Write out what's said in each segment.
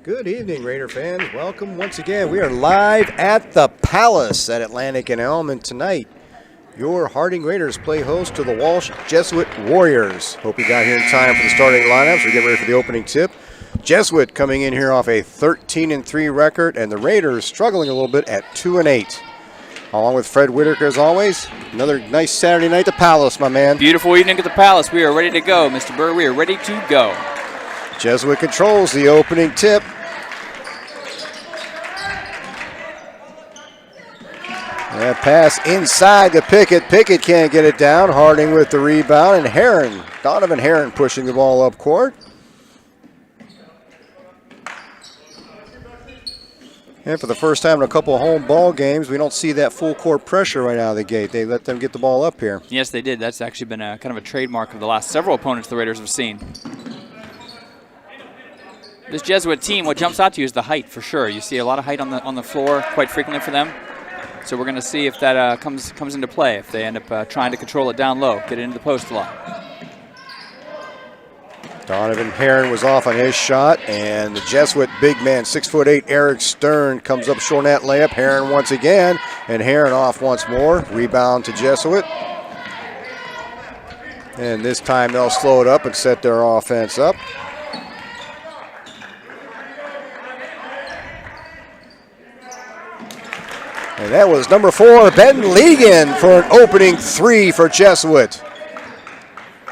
Good evening, Raider fans. Welcome once again. We are live at the Palace at Atlantic and Elm, and tonight your Harding Raiders play host to the Walsh Jesuit Warriors. Hope you got here in time for the starting lineups. We're getting ready for the opening tip. Jesuit coming in here off a 13-3 record, and the Raiders struggling a little bit at 2-8. Along with Fred Whitaker, as always. Another nice Saturday night at the Palace, my man. Beautiful evening at the Palace. We are ready to go, Mr. Burr. We are ready to go. Jesuit controls the opening tip. That pass inside to Pickett. Pickett can't get it down. Harding with the rebound, and Herron, Donovan Herron pushing the ball up court. And for the first time in a couple of home ball games, we don't see that full court pressure right out of the gate. They let them get the ball up here. Yes, they did. That's actually been a kind of a trademark of the last several opponents the Raiders have seen. This Jesuit team, what jumps out to you is the height for sure. You see a lot of height on the floor quite frequently for them. So we're going to see if that comes into play, if they end up trying to control it down low, get it into the post a lot. Donovan Herron was off on his shot, and the Jesuit big man, 6'8", Eric Stern, comes up short on that layup. Herron once again, and Herron off once more. Rebound to Jesuit. And this time they'll slow it up and set their offense up. And that was number 4, Ben Legan, for an opening three for Jesuit.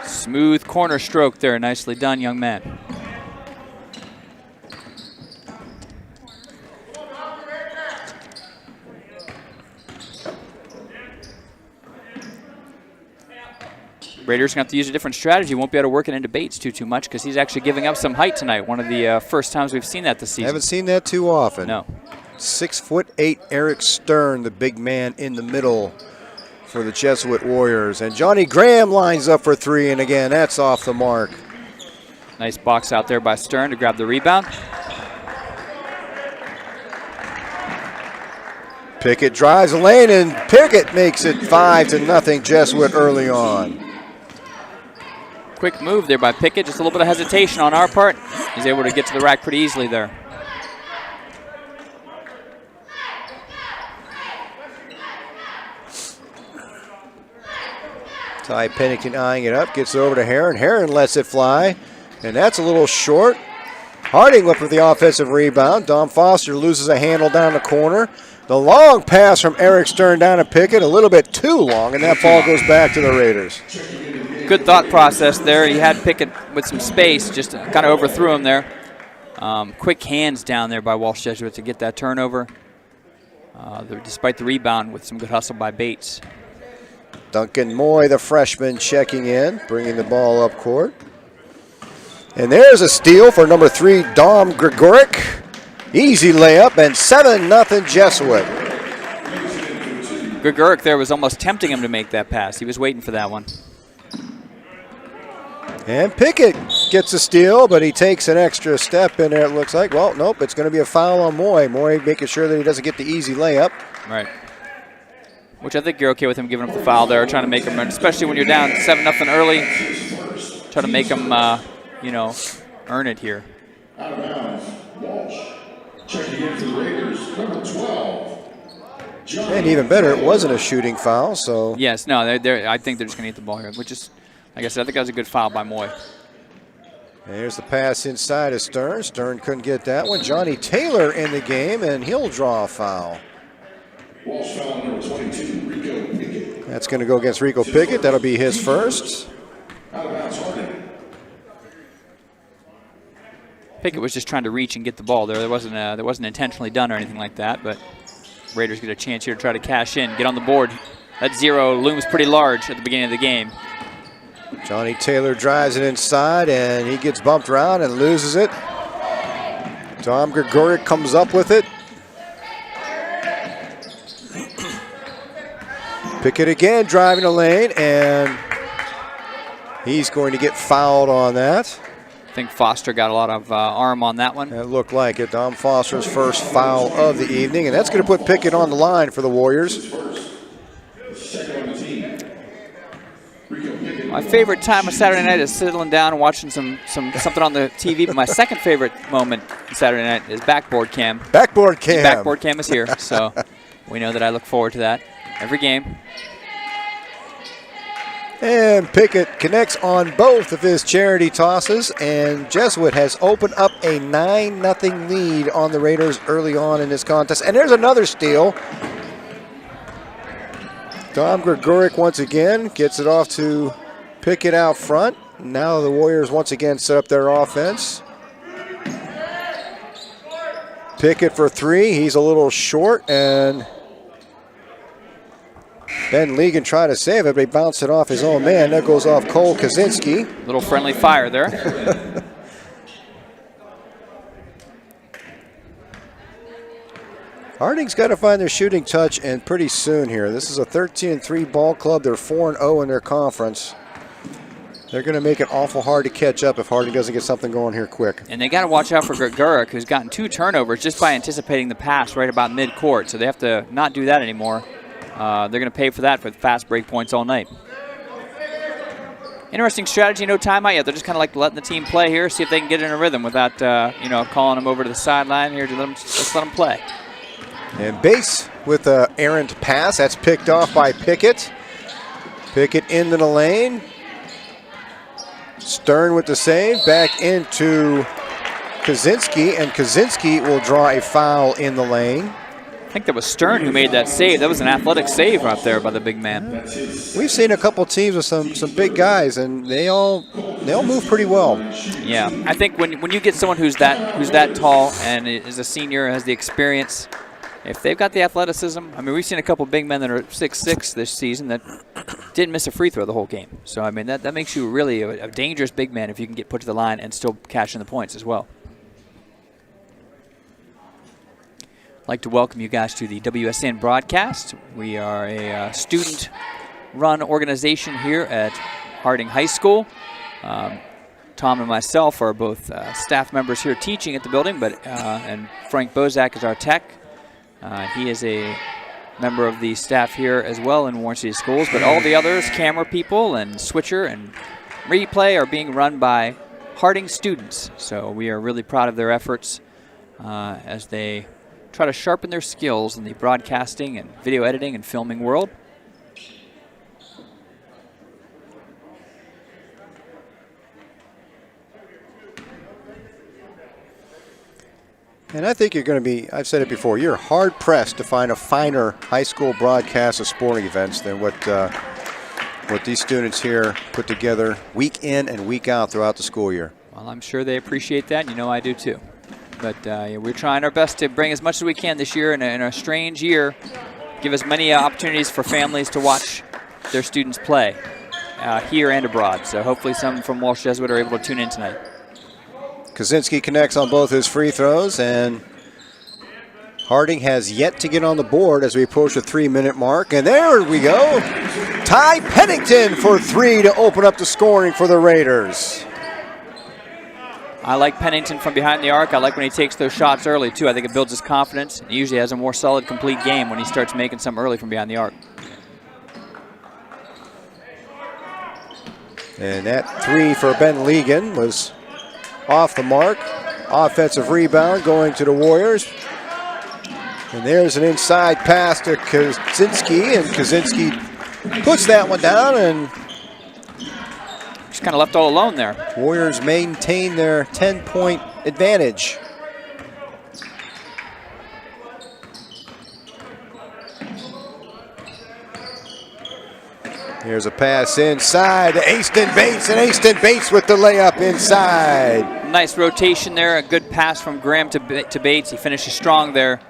Smooth corner stroke there. Nicely done, young man. Raiders going to have to use a different strategy. Won't be able to work it into Bates too much because he's actually giving up some height tonight. One of the first times we've seen that this season. Haven't seen that too often. No. 6'8", Eric Stern, the big man in the middle for the Jesuit Warriors. And Johnny Graham lines up for three, and again, that's off the mark. Nice box out there by Stern to grab the rebound. Pickett drives the lane, and Pickett makes it 5-0 Jesuit early on. Quick move there by Pickett. Just a little bit of hesitation on our part. He's able to get to the rack pretty easily there. Ty Pennington eyeing it up, gets it over to Herron. Herron lets it fly, and that's a little short. Harding up with the offensive rebound. Dom Foster loses a handle down the corner. The long pass from Eric Stern down to Pickett, a little bit too long, and that ball goes back to the Raiders. Good thought process there. He had Pickett with some space, just kind of overthrew him there. Quick hands down there by Walsh Jesuit to get that turnover, despite the rebound with some good hustle by Bates. Duncan Moy, the freshman, checking in, bringing the ball up court. And there's a steal for number 3, Dom Gregoric. Easy layup, and 7-0 Jesuit. Gregoric there was almost tempting him to make that pass. He was waiting for that one. And Pickett gets a steal, but he takes an extra step in there, it looks like. Well, nope, it's going to be a foul on Moy. Moy making sure that he doesn't get the easy layup. Right. Which I think you're okay with him giving up the foul there, trying to make him, especially when you're down 7-0 early, try to make him, earn it here. Out of bounds, Walsh. Checking in for the Raiders, number 12. And even better, it wasn't a shooting foul, so. Yes, no, I think they're just going to get the ball here, which is, like I said, I think that was a good foul by Moy. And here's the pass inside of Stern. Stern couldn't get that one. Johnny Taylor in the game, and he'll draw a foul. Walsh foul number 22, Rico Pickett. That's going to go against Rico Pickett. That'll be his first. Out of bounds, Harding. Pickett was just trying to reach and get the ball there. That wasn't intentionally done or anything like that, but Raiders get a chance here to try to cash in, get on the board. That 0 looms pretty large at the beginning of the game. Johnny Taylor drives it inside, and he gets bumped around and loses it. Dom Gregoric comes up with it. Pickett again driving the lane, and he's going to get fouled on that. I think Foster got a lot of arm on that one. It looked like it. Dom Foster's first foul of the evening, and that's going to put Pickett on the line for the Warriors. My favorite time of Saturday night is settling down and watching something on the TV. But my second favorite moment Saturday night is backboard cam. Backboard cam. Backboard cam is here, so we know that I look forward to that every game. And Pickett connects on both of his charity tosses, and Jesuit has opened up a 9-0 lead on the Raiders early on in this contest. And there's another steal. Dom Gregoric once again gets it off to Pickett out front. Now the Warriors once again set up their offense. Pickett for three. He's a little short, and Ben Ligon tried to save it, but he bounced it off his own man. That goes off Cole Kaczynski. Little friendly fire there. Harding's got to find their shooting touch, and pretty soon here. This is a 13-3 ball club. They're 4-0 in their conference. They're going to make it awful hard to catch up if Harding doesn't get something going here quick. And they got to watch out for Gregoric, who's gotten 2 turnovers just by anticipating the pass right about mid-court. So they have to not do that anymore. They're going to pay for that with fast break points all night. Interesting strategy, no timeout yet. They're just kind of like letting the team play here, see if they can get in a rhythm without calling them over to the sideline here to just let them play. And Bass with an errant pass. That's picked off by Pickett. Pickett into the lane. Stern with the save. Back into Kaczynski, and Kaczynski will draw a foul in the lane. I think that was Stern who made that save. That was an athletic save right there by the big man. We've seen a couple teams with some big guys, and they all move pretty well. Yeah, I think when you get someone who's that tall and is a senior, has the experience, if they've got the athleticism, I mean, we've seen a couple big men that are 6'6" this season that didn't miss a free throw the whole game. So, I mean, that makes you really a dangerous big man if you can get put to the line and still cash in the points as well. I'd like to welcome you guys to the WSCN broadcast. We are a student-run organization here at Harding High School. Tom and myself are both staff members here teaching at the building, and Frank Bozak is our tech. He is a member of the staff here as well in Warren City Schools, but all the others, camera people and switcher and replay, are being run by Harding students. So we are really proud of their efforts as they try to sharpen their skills in the broadcasting and video editing and filming world. And I think you're going to be, I've said it before, you're hard-pressed to find a finer high school broadcast of sporting events than what these students here put together week in and week out throughout the school year. Well, I'm sure they appreciate that, and you know I do too. But we're trying our best to bring as much as we can this year in a strange year, give as many opportunities for families to watch their students play here and abroad. So hopefully some from Walsh Jesuit are able to tune in tonight. Kaczynski connects on both his free throws, and Harding has yet to get on the board as we approach the 3-minute mark. And there we go. Ty Pennington for 3 to open up the scoring for the Raiders. I like Pennington from behind the arc. I like when he takes those shots early, too. I think it builds his confidence. He usually has a more solid, complete game when he starts making some early from behind the arc. And that 3 for Ben Ligon was off the mark. Offensive rebound going to the Warriors. And there's an inside pass to Kaczynski, and Kaczynski puts that one down, and just kind of left all alone there. Warriors maintain their 10-point advantage. Here's a pass inside to Aston Bates, and Aston Bates with the layup inside. Nice rotation there, a good pass from Graham to Bates. He finishes strong there.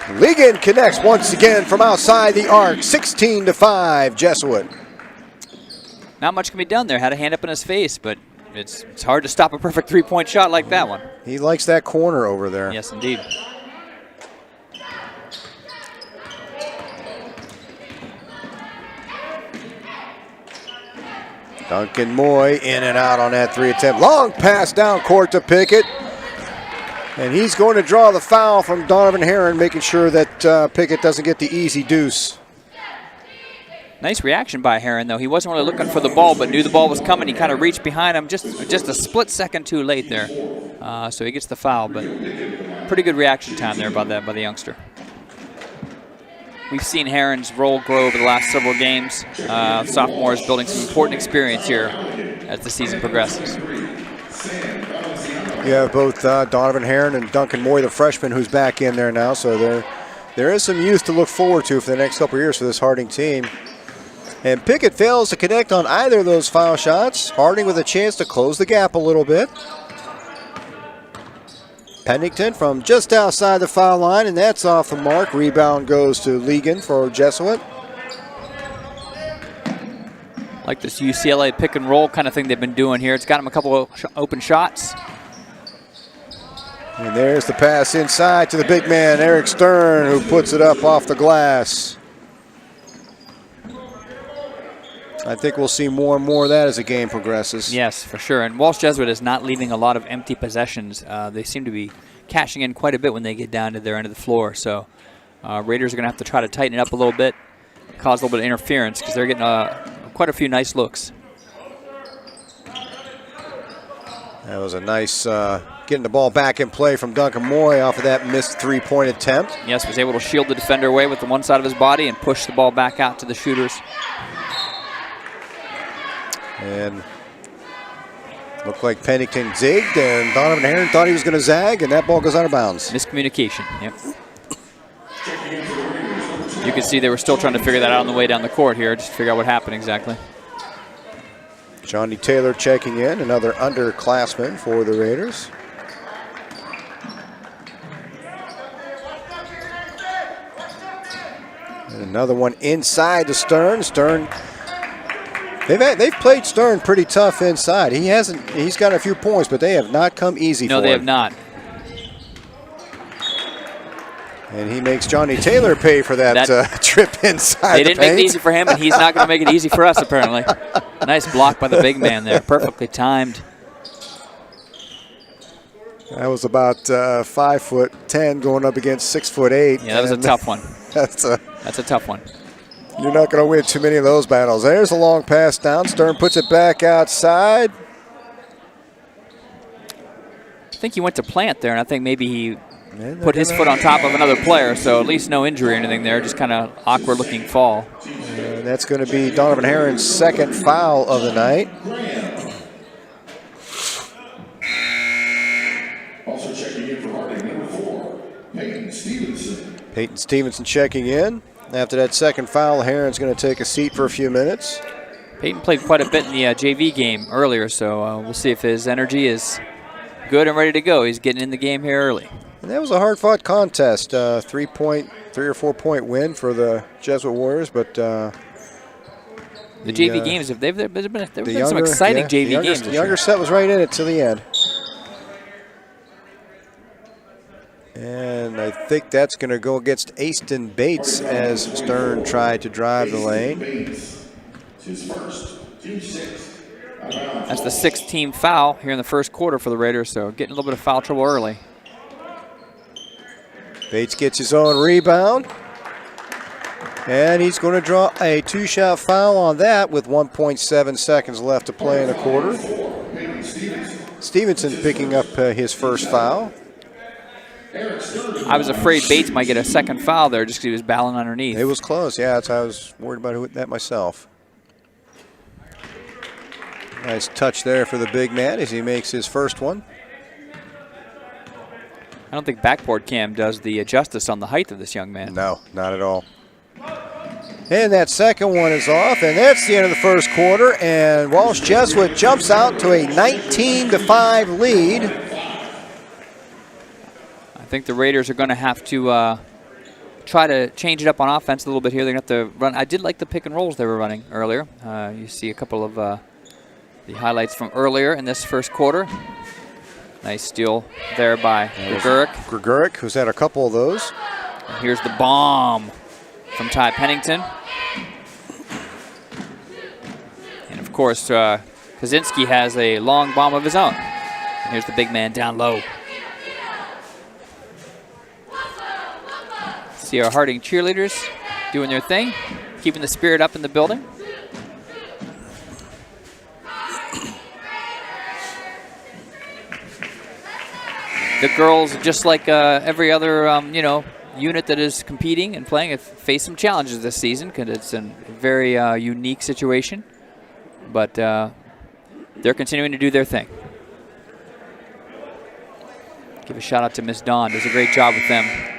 Ligon connects once again from outside the arc, 16-5, Jesuit. Not much can be done there. Had a hand up in his face, but it's hard to stop a perfect three-point shot like that one. He likes that corner over there. Yes, indeed. Duncan Moy in and out on that 3 attempt. Long pass down court to Pickett. And he's going to draw the foul from Donovan Herron, making sure that Pickett doesn't get the easy deuce. Nice reaction by Herron, though. He wasn't really looking for the ball, but knew the ball was coming. He kind of reached behind him just a split second too late there. So he gets the foul, but pretty good reaction time there by the youngster. We've seen Herron's role grow over the last several games. Sophomore is building some important experience here as the season progresses. You have both Donovan Herron and Duncan Moy, the freshman, who's back in there now. So there is some youth to look forward to for the next couple of years for this Harding team. And Pickett fails to connect on either of those foul shots. Harding with a chance to close the gap a little bit. Pennington from just outside the foul line, and that's off the mark. Rebound goes to Ligon for Jesuit. Like this UCLA pick and roll kind of thing they've been doing here. It's got him a couple of open shots. And there's the pass inside to the big man, Eric Stern, who puts it up off the glass. I think we'll see more and more of that as the game progresses. Yes, for sure. And Walsh Jesuit is not leaving a lot of empty possessions. They seem to be cashing in quite a bit when they get down to their end of the floor. So Raiders are going to have to try to tighten it up a little bit, cause a little bit of interference because they're getting quite a few nice looks. That was a nice getting the ball back in play from Duncan Moy off of that missed three-point attempt. Yes, was able to shield the defender away with the one side of his body and push the ball back out to the shooters. And looked like Pennington zigged, and Donovan Herron thought he was going to zag, and that ball goes out of bounds. Miscommunication, yep. You can see they were still trying to figure that out on the way down the court here, just to figure out what happened exactly. Johnny Taylor checking in, another underclassman for the Raiders. And another one inside to Stern. Stern, they've played Stern pretty tough inside. He's got a few points, but they have not come easy for him. No, they have not. And he makes Johnny Taylor pay for that trip inside. They didn't make it easy for him, and he's not going to make it easy for us, apparently. Nice block by the big man there, perfectly timed. That was about 5'10" going up against 6'8". Yeah, that was a tough one. That's a tough one. You're not going to win too many of those battles. There's a long pass down. Stern puts it back outside. I think he went to plant there, and I think maybe he put his foot on top of another player, so at least no injury or anything there, just kind of awkward-looking fall. And that's going to be Donovan Herron's second foul of the night. Also checking in for Harding, number 4, Peyton Stevenson. Peyton Stevenson checking in. After that second foul, Herron's going to take a seat for a few minutes. Peyton played quite a bit in the JV game earlier, so we'll see if his energy is good and ready to go. He's getting in the game here early. And that was a hard-fought contest, 3 or 4 point win for the Jesuit Warriors, but the JV games, there have been some exciting JV games. The younger set was right in it to the end. And I think that's going to go against Aston Bates as Stern tried to drive the lane. That's the 6th team foul here in the first quarter for the Raiders, so getting a little bit of foul trouble early. Bates gets his own rebound. And he's going to draw a 2-shot foul on that with 1.7 seconds left to play in the quarter. Stevenson picking up his first foul. I was afraid Bates might get a second foul there just because he was battling underneath. It was close, yeah. I was worried about that myself. Nice touch there for the big man as he makes his first one. I don't think backboard cam does the justice on the height of this young man. No, not at all. And that second one is off, and that's the end of the first quarter, and Walsh Jesuit jumps out to a 19-5 lead. I think the Raiders are going to have to try to change it up on offense a little bit here. They're going to have to run. I did like the pick and rolls they were running earlier. You see a couple of the highlights from earlier in this first quarter. Nice steal there by Greguric. Greguric, who's had a couple of those. And here's the bomb from Ty Pennington. And of course, Kaczynski has a long bomb of his own. And here's the big man down low. See our Harding cheerleaders doing their thing, keeping the spirit up in the building. The girls, just like every other, unit that is competing and playing, have faced some challenges this season because it's a very unique situation. But they're continuing to do their thing. Give a shout out to Miss Dawn. Does a great job with them.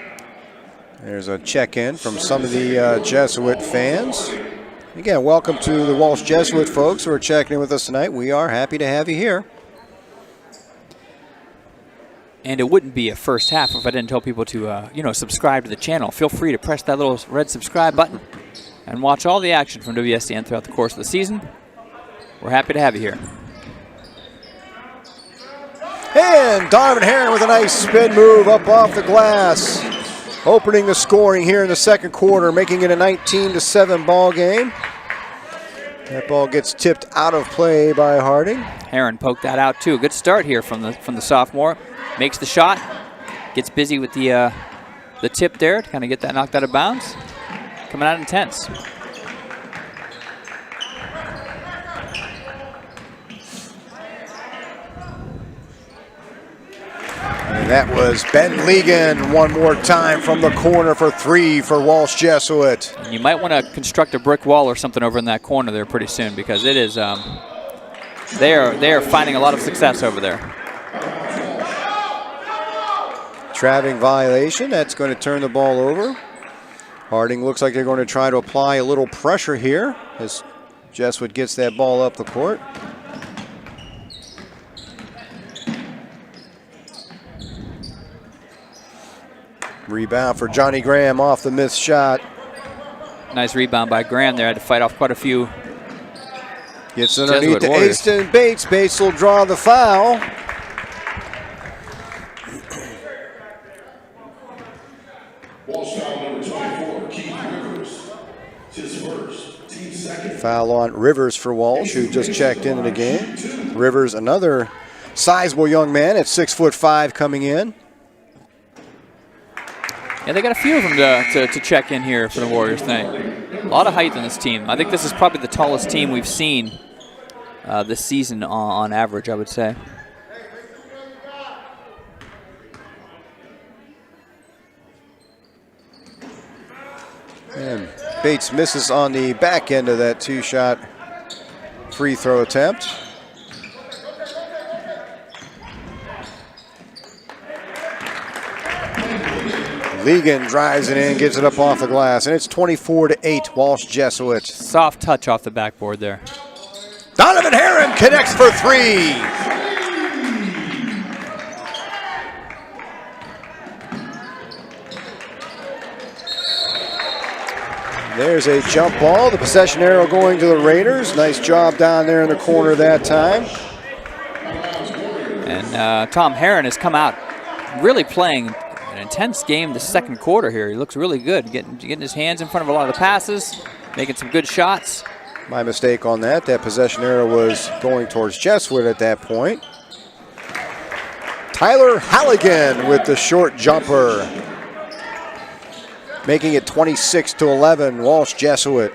There's a check-in from some of the Jesuit fans. Again, welcome to the Walsh Jesuit folks who are checking in with us tonight. We are happy to have you here. And it wouldn't be a first half if I didn't tell people to, subscribe to the channel. Feel free to press that little red subscribe button and watch all the action from WSCN throughout the course of the season. We're happy to have you here. And Donovan Herron with a nice spin move up off the glass. Opening the scoring here in the second quarter, making it a 19-7 ball game. That ball gets tipped out of play by Harding. Herron poked that out too. Good start here from the sophomore. Makes the shot, gets busy with the tip there to kind of get that knocked out of bounds. Coming out intense. And that was Ben Legan one more time from the corner for three for Walsh Jesuit. And you might want to construct a brick wall or something over in that corner there pretty soon because it is they are finding a lot of success over there. Trapping violation, that's going to turn the ball over. Harding looks like they're going to try to apply a little pressure here as Jesuit gets that ball up the court. Rebound for Johnny Graham off the missed shot. Nice rebound by Graham there. Had to fight off quite a few. Gets underneath to Aston Bates. Bates will draw the foul. Foul on Rivers for Walsh, who just checked into the game. Rivers, another sizable young man at 6'5" coming in. Yeah, they got a few of them to check in here for the Warriors tonight. A lot of height in this team. I think this is probably the tallest team we've seen this season on average, I would say. And Bates misses on the back end of that two-shot free throw attempt. Legan drives it in, gets it up off the glass, and it's 24-8, Walsh Jesuit. Soft touch off the backboard there. Donovan Herron connects for three. There's a jump ball. The possession arrow going to the Raiders. Nice job down there in the corner that time. And Tom Herron has come out really playing an intense game the second quarter here. He looks really good, getting his hands in front of a lot of the passes, making some good shots. My mistake on that. That possession arrow was going towards Jesuit at that point. Tyler Halligan with the short jumper, making it 26-11, Walsh Jesuit.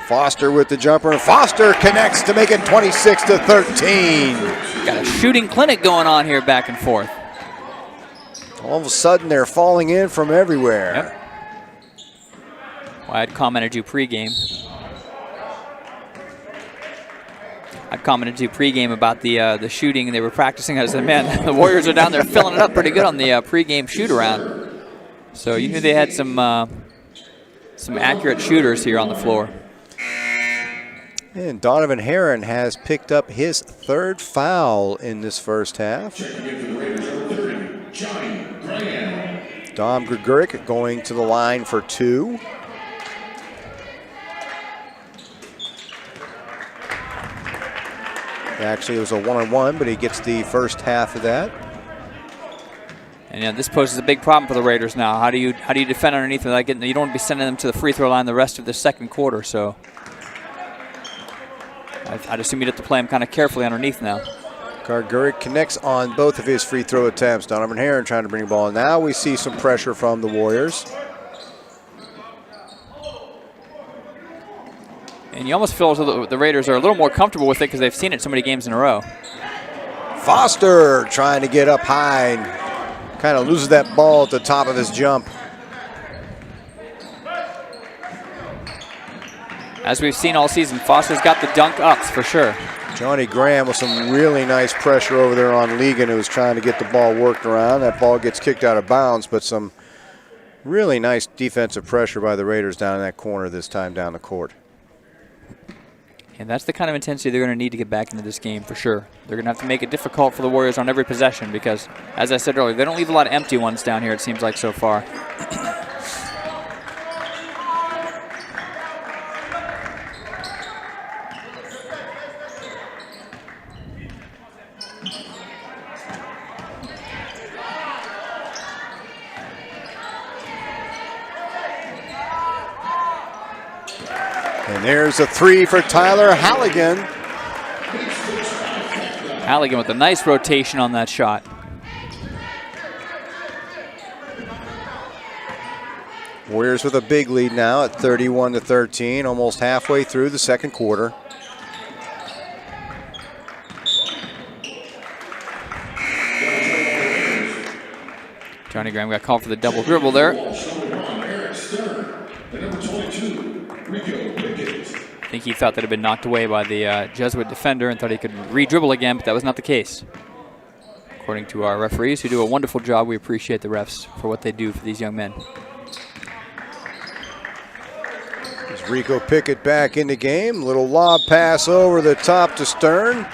Foster with the jumper. Foster connects to make it 26-13. Got a shooting clinic going on here back and forth. All of a sudden, they're falling in from everywhere. Yep. Well, I'd commented you pregame. About the shooting, and they were practicing. I said, man, the Warriors are down there filling it up pretty good on the pregame shoot-around. So you knew they had some accurate shooters here on the floor. And Donovan Herron has picked up his third foul in this first half. Dom Gregoric going to the line for two. Actually, it was a one-on-one, but he gets the first half of that. And yeah, this poses a big problem for the Raiders now. How do you defend underneath them? You don't want to be sending them to the free throw line the rest of the second quarter. So I'd assume you'd have to play them kind of carefully underneath now. Garguric connects on both of his free throw attempts. Donovan Herron trying to bring the ball in. Now we see some pressure from the Warriors. And you almost feel as though the Raiders are a little more comfortable with it because they've seen it so many games in a row. Foster trying to get up high and kind of loses that ball at the top of his jump. As we've seen all season, Foster's got the dunk ups for sure. Johnny Graham with some really nice pressure over there on Ligon, who was trying to get the ball worked around. That ball gets kicked out of bounds, but some really nice defensive pressure by the Raiders down in that corner this time down the court. And that's the kind of intensity they're going to need to get back into this game for sure. They're going to have to make it difficult for the Warriors on every possession because, as I said earlier, they don't leave a lot of empty ones down here, it seems like so far. And there's a three for Tyler Halligan. Halligan with a nice rotation on that shot. Warriors with a big lead now at 31-13, almost halfway through the second quarter. Johnny Graham got called for the double dribble there. I think he thought that had been knocked away by the Jesuit defender and thought he could re-dribble again, but that was not the case. According to our referees, who do a wonderful job, we appreciate the refs for what they do for these young men. As Rico Pickett back in the game, little lob pass over the top to Stern.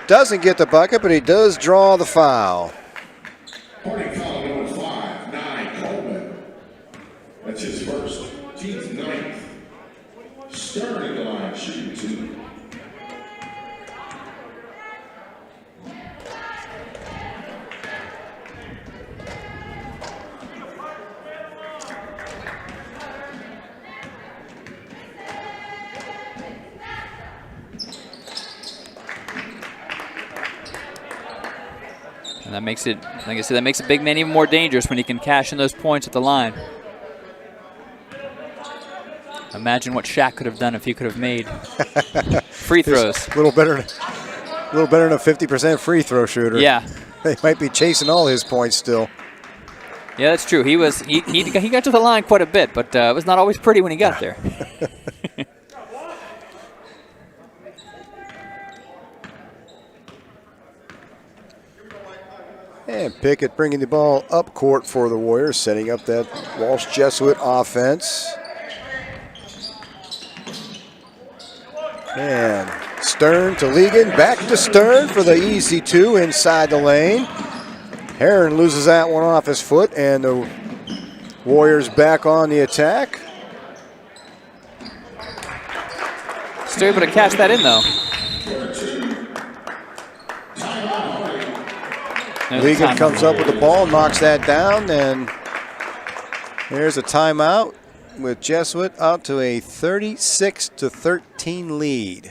Doesn't get the bucket, but he does draw the foul. Party foul number 5, 9, Coleman. That's his first, team's 9th. Stern in the line, shooting 2. And that makes it, like I said, that makes a big man even more dangerous when he can cash in those points at the line. Imagine what Shaq could have done if he could have made free throws. A little better than a 50% free throw shooter. Yeah. They might be chasing all his points still. Yeah, that's true. He got to the line quite a bit, but it was not always pretty when he got there. And Pickett bringing the ball up court for the Warriors, setting up that Walsh Jesuit offense. And Stern to Ligon, back to Stern for the easy 2 inside the lane. Herron loses that one off his foot, and the Warriors back on the attack. Still able to catch that in, though. Ligon comes up with the ball, knocks that down, and there's a timeout with Jesuit out to a 36-13 lead.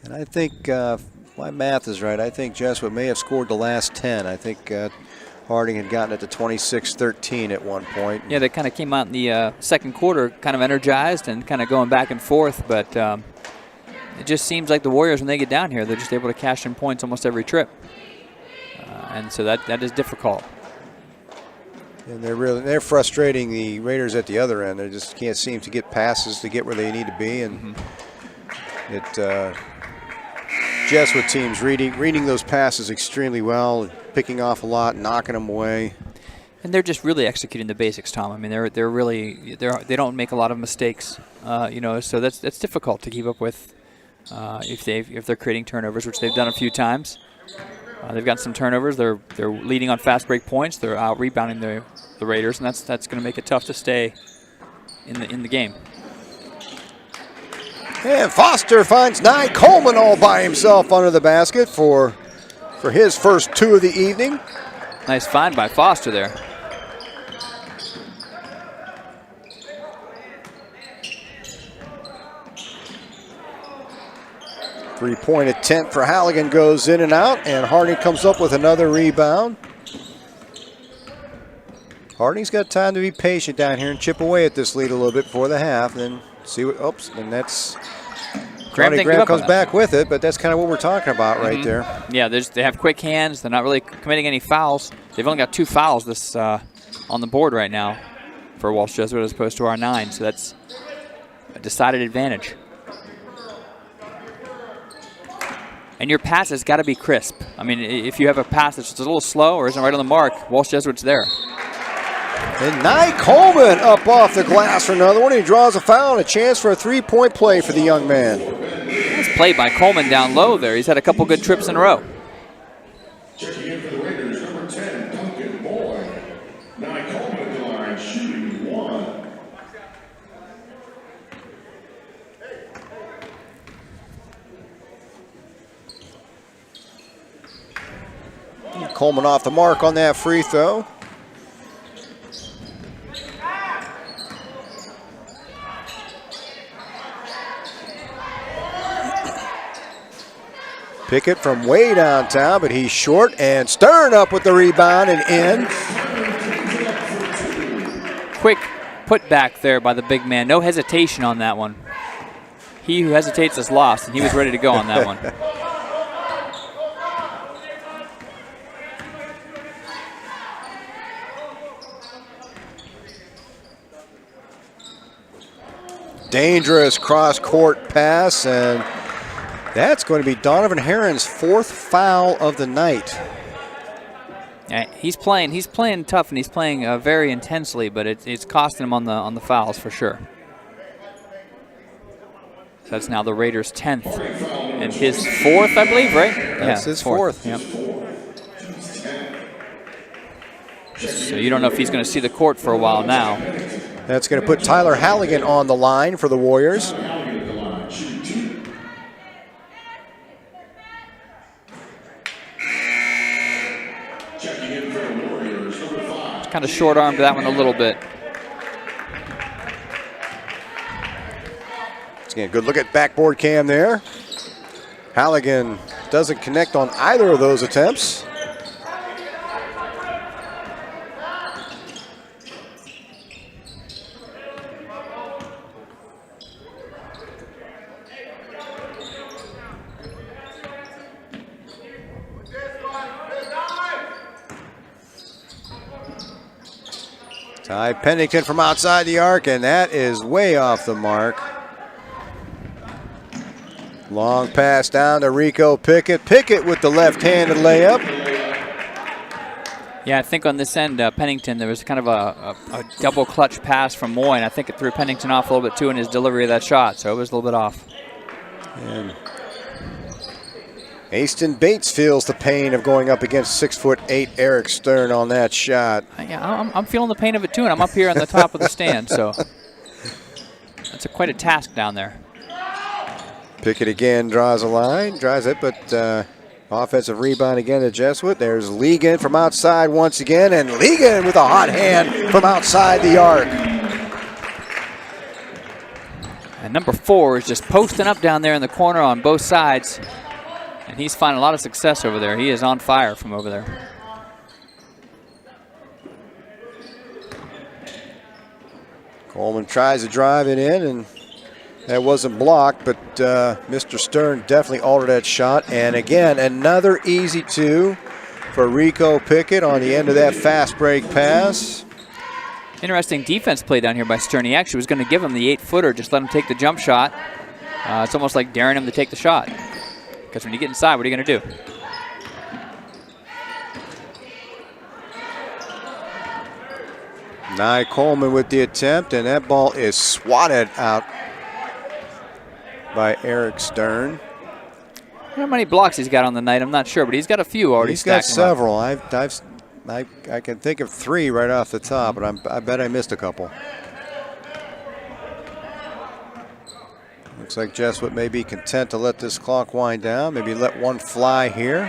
And I think, if my math is right, I think Jesuit may have scored the last 10. I think Harding had gotten it to 26-13 at one point. Yeah, they kind of came out in the second quarter kind of energized and kind of going back and forth, but it just seems like the Warriors, when they get down here, they're just able to cash in points almost every trip. And so that is difficult. And they're frustrating the Raiders at the other end. They just can't seem to get passes to get where they need to be, and Jesuit teams reading those passes extremely well, picking off a lot, knocking them away. And they're just really executing the basics, Tom. I mean, they don't make a lot of mistakes, so that's difficult to keep up with if they're creating turnovers, which they've done a few times. They've got some turnovers. They're leading on fast break points. They're out rebounding the Raiders, and that's going to make it tough to stay in the game. And Foster finds 9. Coleman all by himself under the basket for his first 2 of the evening. Nice find by Foster there. Three-point attempt for Halligan goes in and out, and Harding comes up with another rebound. Harding's got time to be patient down here and chip away at this lead a little bit before the half, and then see what, oops, and that's, Graham comes back with it, but that's kind of what we're talking about right there. Yeah, they have quick hands. They're not really committing any fouls. They've only got 2 fouls this on the board right now for Walsh Jesuit as opposed to our 9, so that's a decided advantage. And your pass has got to be crisp. I mean, if you have a pass that's just a little slow or isn't right on the mark, Walsh Jesuit's there. And Nye Coleman up off the glass for another one. He draws a foul and a chance for a three-point play for the young man. Nice play by Coleman down low there. He's had a couple good trips in a row. Checking in for the Raiders, number 10, Duncan Boyd. Nye Coleman at the line, shooting 1. Coleman off the mark on that free throw. Pickett from way downtown, but he's short, and Stern up with the rebound and in. Quick put back there by the big man. No hesitation on that one. He who hesitates is lost, and he was ready to go on that one. Dangerous cross-court pass, and that's going to be Donovan Herron's 4th foul of the night. Yeah, he's playing tough, and he's playing very intensely, but it's costing him on the fouls for sure. So that's now the Raiders' 10th and his 4th, I believe, right? That's his 4th. Yep. So you don't know if he's going to see the court for a while now. That's going to put Tyler Halligan on the line for the Warriors. Kind of short-armed that one a little bit. Let's get a good look at backboard cam there. Halligan doesn't connect on either of those attempts. Ty Pennington from outside the arc, and that is way off the mark. Long pass down to Rico Pickett. Pickett with the left-handed layup. Yeah, I think on this end, Pennington, there was kind of a double clutch pass from Moyne. I think it threw Pennington off a little bit too in his delivery of that shot, so it was a little bit off. And Aston Bates feels the pain of going up against 6'8" Eric Stern on that shot. Yeah, I'm feeling the pain of it too, and I'm up here on the top of the stand, so that's quite a task down there. Pickett again draws a line, drives it, but offensive rebound again to Jesuit. There's Ligon from outside once again, and Ligon with a hot hand from outside the arc. And number 4 is just posting up down there in the corner on both sides. And he's finding a lot of success over there. He is on fire from over there. Coleman tries to drive it in, and that wasn't blocked, but Mr. Stern definitely altered that shot. And again, another easy 2 for Rico Pickett on the end of that fast break pass. Interesting defense play down here by Stern. He actually was going to give him the 8-footer, just let him take the jump shot. It's almost like daring him to take the shot. Because when you get inside, what are you going to do? Nye Coleman with the attempt, and that ball is swatted out by Eric Stern. How many blocks he's got on the night, I'm not sure, but he's got a few already. He's got several. I can think of 3 right off the top, but I bet I missed a couple. Looks like Jesuit may be content to let this clock wind down. Maybe let one fly here.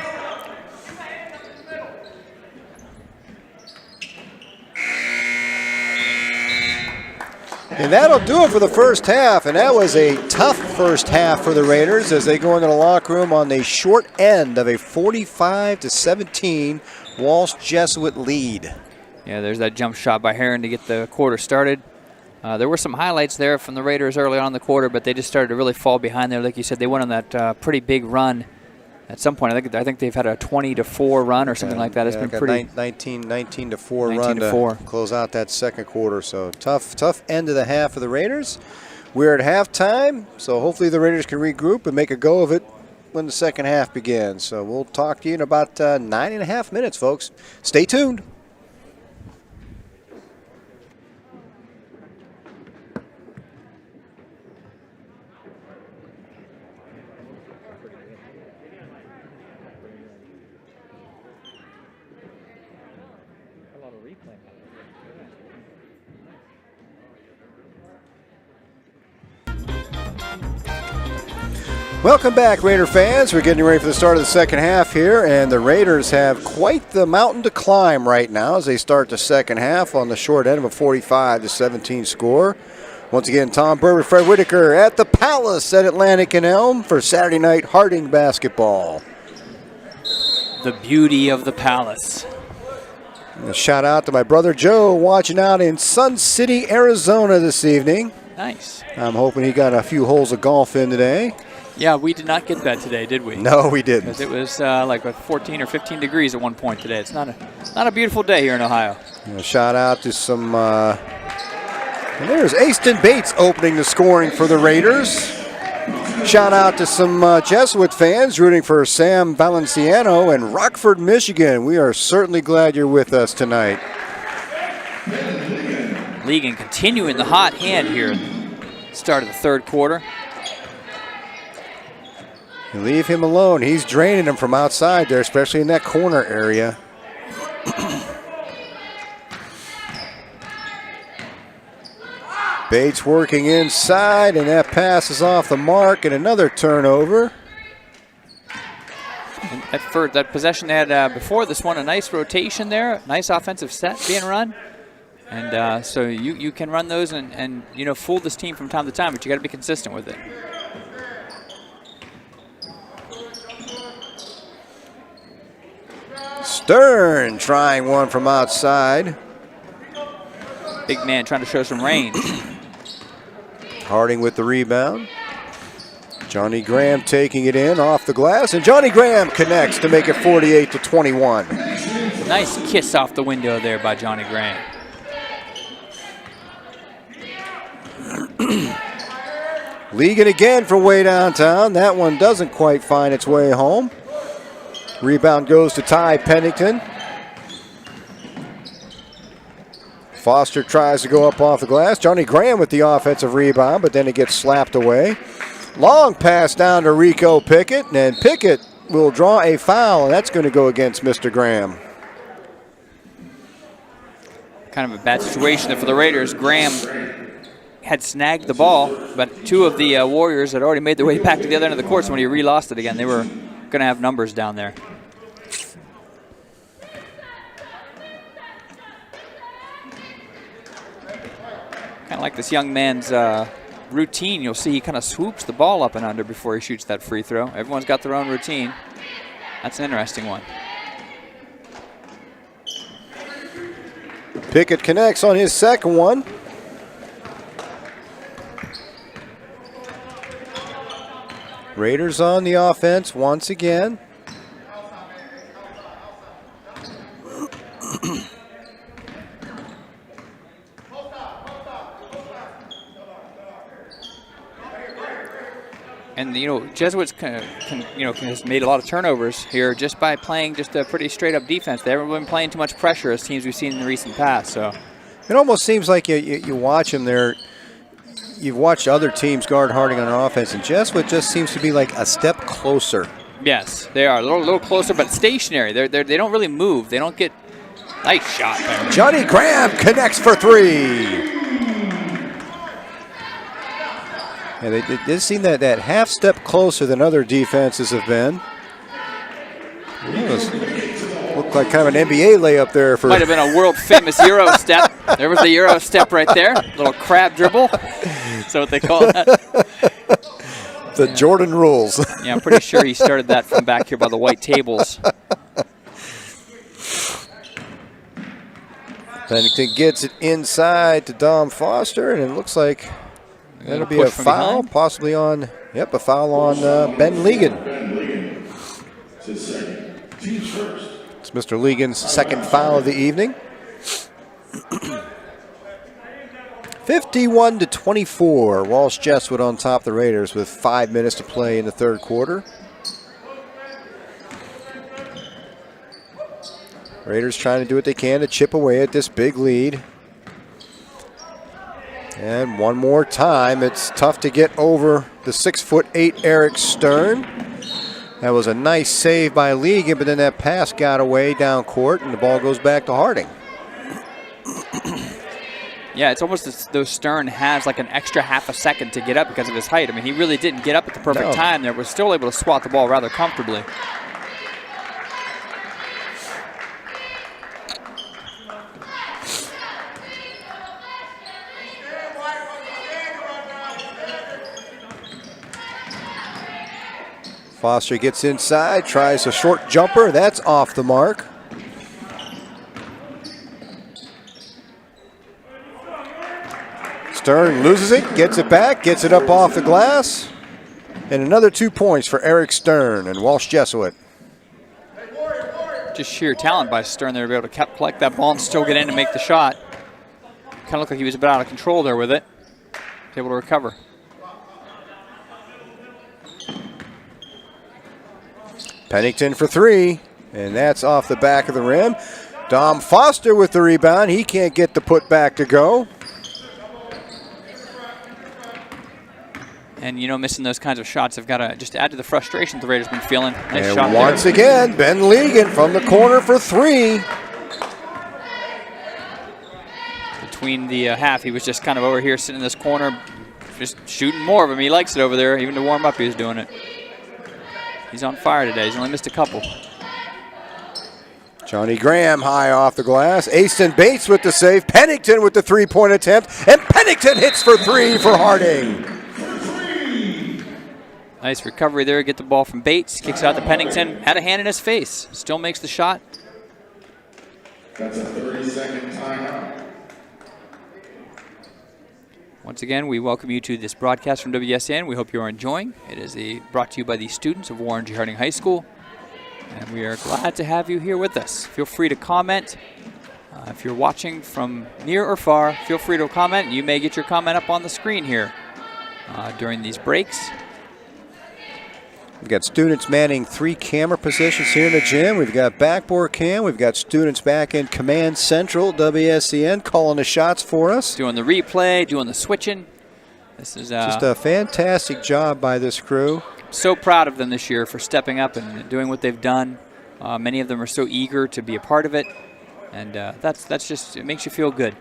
And that'll do it for the first half, and that was a tough first half for the Raiders as they go into the locker room on the short end of a 45-17 Walsh Jesuit lead. Yeah, there's that jump shot by Heron to get the quarter started. There were some highlights there from the Raiders early on in the quarter, but they just started to really fall behind there. Like you said, they went on that pretty big run at some point. I think they've had a 20-4 run or something like that. It's been pretty 19-4 run to close out that second quarter. So tough end of the half for the Raiders. We're at halftime, so hopefully the Raiders can regroup and make a go of it when the second half begins. So we'll talk to you in about 9.5 minutes, folks. Stay tuned. Welcome back, Raider fans. We're getting ready for the start of the second half here, and the Raiders have quite the mountain to climb right now as they start the second half on the short end of a 45-17 score. Once again, Tom Burr, Fred Whitaker at the Palace at Atlantic and Elm for Saturday night Harding basketball. The beauty of the Palace. A shout out to my brother Joe watching out in Sun City, Arizona this evening. Nice. I'm hoping he got a few holes of golf in today. Yeah, we did not get that today, did we? No, we didn't. Because it was like 14 or 15 degrees at one point today. It's not a beautiful day here in Ohio. A shout out to some. And there's Aston Bates opening the scoring for the Raiders. Shout out to some Jesuit fans rooting for Sam Valenciano in Rockford, Michigan. We are certainly glad you're with us tonight. Ligon continuing the hot hand here. Start of the third quarter. You leave him alone. He's draining them from outside there, especially in that corner area. Bates working inside, and that pass is off the mark, and another turnover. And that possession they had before this one, a nice rotation there, nice offensive set being run. And so you can run those and fool this team from time to time, but you got to be consistent with it. Stern trying one from outside. Big man trying to show some range. Harding with the rebound. Johnny Graham taking it in off the glass, and Johnny Graham connects to make it 48-21. Nice kiss off the window there by Johnny Graham. Ligon again from way downtown. That one doesn't quite find its way home. Rebound goes to Ty Pennington. Foster tries to go up off the glass. Johnny Graham with the offensive rebound, but then it gets slapped away. Long pass down to Rico Pickett, and Pickett will draw a foul, and that's going to go against Mr. Graham. Kind of a bad situation there for the Raiders. Graham had snagged the ball, but two of the Warriors had already made their way back to the other end of the court, so when he re-lost it again, they were going to have numbers down there. Kind of like this young man's routine. You'll see he kind of swoops the ball up and under before he shoots that free throw. Everyone's got their own routine. That's an interesting one. Pickett connects on his second one. Raiders on the offense once again. And Jesuits has made a lot of turnovers here just by playing just a pretty straight up defense. They haven't been playing too much pressure as teams we've seen in the recent past. So it almost seems like you watch them there. You've watched other teams guard Harding on offense, and Jesuit just seems to be like a step closer. Yes, they are a little closer, but stationary. They don't really move. They don't get nice shot there. Johnny Graham connects for three. Yeah, they did seem that half step closer than other defenses have been. Looked like kind of an NBA layup there. Might have been a world famous Euro step. There was the Euro step right there. Little crab dribble. That's what they call that. The Jordan rules. Yeah, I'm pretty sure he started that from back here by the white tables. Pennington gets it inside to Dom Foster, and it looks like that'll be a foul, possibly on, a foul on Ben Legan. It's Mr. Legan's second foul of the evening. 51-24, Walsh Jesuit on top of the Raiders with 5 minutes to play in the third quarter. Raiders trying to do what they can to chip away at this big lead. And one more time, it's tough to get over the 6'8" Eric Stern. That was a nice save by Legan, but then that pass got away down court, and the ball goes back to Harding. Yeah, it's almost as though Stern has like an extra half a second to get up because of his height. I mean, he really didn't get up at the perfect time there, was still able to swat the ball rather comfortably. Foster gets inside, tries a short jumper. That's off the mark. Stern loses it, gets it back, gets it up off the glass. And another 2 points for Eric Stern and Walsh Jesuit. Just sheer talent by Stern there to be able to collect that ball and still get in and make the shot. Kind of looked like he was a bit out of control there with it. Able to recover. Pennington for three, and that's off the back of the rim. Dom Foster with the rebound. He can't get the putback to go. And, you know, missing those kinds of shots have got to just add to the frustration the Raiders have been feeling. Nice and shot once there. again, Ben Legan from the corner for three. Between the half, he was just kind of over here sitting in this corner, just shooting more of them. He likes it over there. Even to warm up, he was doing it. He's on fire today. He's only missed a couple. Johnny Graham high off the glass. Aston Bates with the save. Pennington with the three-point attempt. And Pennington hits for three for Harding. Nice recovery there. Get the ball from Bates. Kicks out to Pennington. Had a hand in his face. Still makes the shot. That's a 30-second timeout. Once again, we welcome you to this broadcast from WSCN. We hope you are enjoying. It is brought to you by the students of Warren G. Harding High School. And we are glad to have you here with us. Feel free to comment. If you're watching from near or far, feel free to comment. You may get your comment up on the screen here during these breaks. We've got students manning 3 camera positions here in the gym. We've got backboard cam. We've got students back in Command Central, WSCN, calling the shots for us. Doing the replay, doing the switching. This is just a fantastic job by this crew. So proud of them this year for stepping up and doing what they've done. Many of them are so eager to be a part of it, and that's just, it makes you feel good.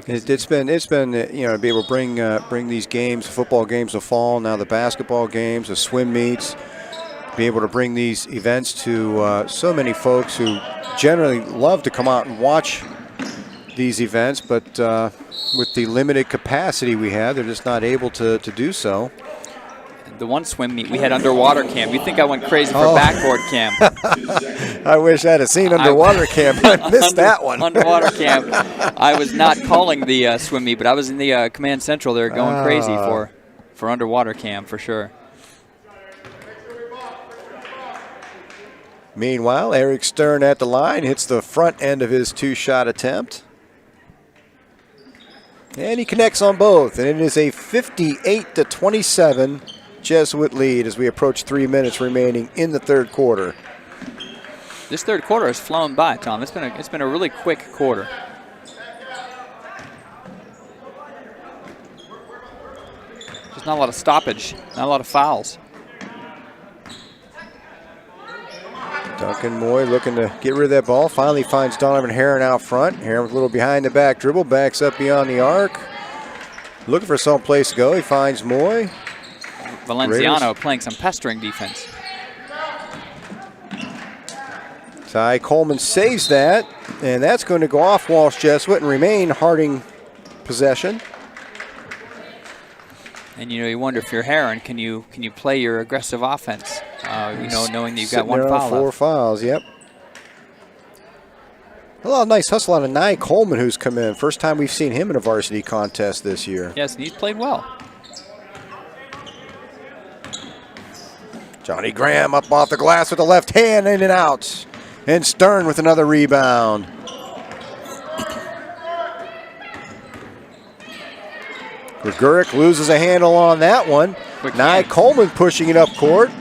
It's been you know, to be able to bring these games, football games of fall, now the basketball games, the swim meets, be able to bring these events to so many folks who generally love to come out and watch these events, but with the limited capacity we have, they're just not able to do so. The one swim meet, we had underwater cam. You think I went crazy for backboard cam. I wish I'd have seen underwater cam. I missed that one. Underwater cam. I was not calling the swim meet, but I was in the Command Central there going crazy for underwater cam for sure. Meanwhile, Eric Stern at the line hits the front end of his 2-shot attempt. And he connects on both, and it is a 58-27 Jesuit lead as we approach 3 minutes remaining in the third quarter. This third quarter has flown by, Tom. It's been a really quick quarter. There's not a lot of stoppage, not a lot of fouls. Duncan Moy looking to get rid of that ball. Finally finds Donovan Herron out front. Herron with a little behind the back dribble, backs up beyond the arc. Looking for some place to go. He finds Moy. Valenciano playing some pestering defense. Ty Coleman saves that, and that's going to go off Walsh Jesuit and remain Harding possession. And you wonder if you're Heron, can you play your aggressive offense? Knowing that you've got one foul. 4 fouls, yep. A lot of nice hustle out of Nye Coleman, who's come in. First time we've seen him in a varsity contest this year. Yes, and he's played well. Johnny Graham up off the glass with the left hand, in and out. And Stern with another rebound. Greguric loses a handle on that one. Nye Coleman pushing it up court.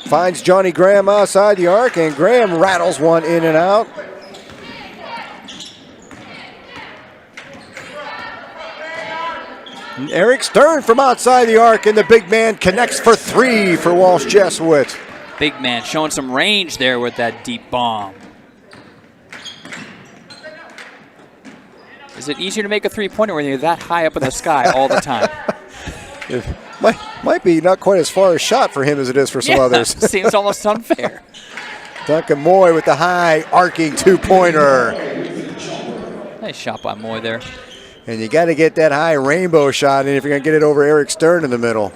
Finds Johnny Graham outside the arc, and Graham rattles one in and out. And Eric Stern from outside the arc, and the big man connects for 3 for Walsh Jesuit. Big man showing some range there with that deep bomb. Is it easier to make a three-pointer when you're that high up in the sky all the time? It might be not quite as far a shot for him as it is for some others. Seems almost unfair. Duncan Moy with the high arcing two-pointer. Nice shot by Moy there. And you got to get that high rainbow shot in if you're going to get it over Eric Stern in the middle.